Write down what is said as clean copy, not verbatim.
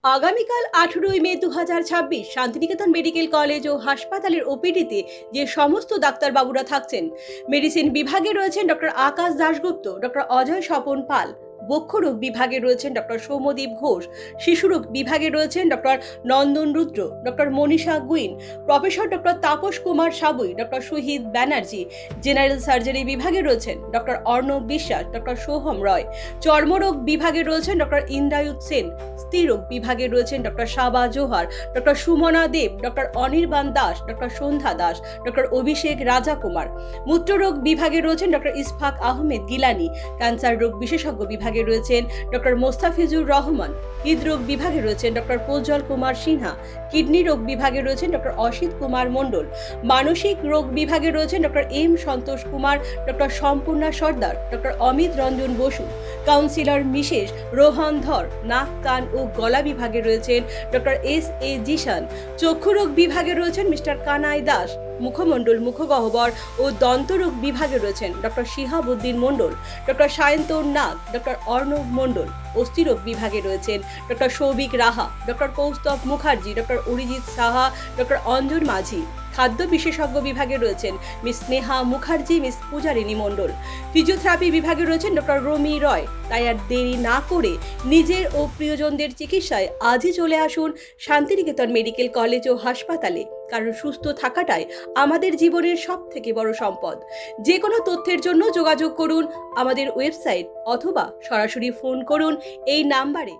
আগামীকাল 18ই মে 2026 শান্তিনিকেতন মেডিকেল কলেজ ও হাসপাতালের ওপিডিতে যে সমস্ত ডাক্তারবাবুরা থাকছেন, মেডিসিন বিভাগে রয়েছেন ডক্টর আকাশ দাশগুপ্ত, ডক্টর অজয় স্বপন পাল, বক্ষরোগ বিভাগে রয়েছেন ডক্টর সৌম্যদীপ ঘোষ, শিশুরোগ বিভাগে রয়েছেন doctor Nandan Rudra, doctor Manisha Guin, professor doctor Tapas Kumar Sabui, doctor Shahid Banerjee, general surgery বিভাগে রয়েছেন ডক্টর অর্ণব বিশ্বাস, ডক্টর সোহম রয়, চর্মরোগ বিভাগে রয়েছেন ডক্টর ইন্দ্রায়ুত সেন, স্ত্রীরোগ বিভাগে রয়েছেন ডক্টর সাবা জোহার, ডক্টর সুমনা দেব, ডক্টর অনির্বাণ দাস, ডক্টর সন্ধ্যা দাস, ডক্টর অভিষেক রাজা কুমার, মূত্ররোগ বিভাগে রয়েছেন ডক্টর ইসফাক আহমেদ গিলানি, ক্যান্সার রোগ বিশেষজ্ঞ বিভাগে রয়েছেন ডক্টর মোস্তাফিজুর রহমান, হৃদরোগ বিভাগে রয়েছেন ডক্টর প্রজ্জ্বল কুমার সিনহা, কিডনি রোগ বিভাগে রয়েছেন ডক্টর অসিত কুমার মণ্ডল, মানসিক রোগ বিভাগে রয়েছেন doctor M Santosh Kumar, doctor Sampurna Sardar, doctor Amit Ranjan Basu, counsellor Mrs Rohan Dhar, নাক কান ও গলা বিভাগে রয়েছেন ডক্টর এস এ জিশান, চক্ষুরোগ বিভাগে রয়েছেন মিস্টার কানাই দাস, মুখমণ্ডল মুখগহ্বর ও দন্তরোগ বিভাগে রয়েছেন doctor Shihabuddin Mondal, doctor Sayantan Nag, doctor Arnab Mondal, অস্থিরোগ বিভাগে রয়েছেন doctor Souvik Raha, doctor Koustav Mukherjee, doctor Arijit Saha, doctor Anjan Majhi, খাদ্য বিশেষজ্ঞ বিভাগে রয়েছেন miss Sneha Mukherjee, miss Pujarini Mondal, physiotherapy বিভাগে রয়েছেন ডক্টর রমি রয়। তাই আর দেরি না করে নিজের ও প্রিয়জনদের চিকিৎসায় আজই চলে আসুন শান্তিনিকেতন মেডিকেল কলেজ ও হাসপাতালে, কারণ সুস্থ থাকাটাই আমাদের জীবনের সবথেকে বড় সম্পদ। যে কোনো তথ্যের জন্য যোগাযোগ করুন আমাদের ওয়েবসাইট অথবা সরাসরি ফোন করুন এই নাম্বারে।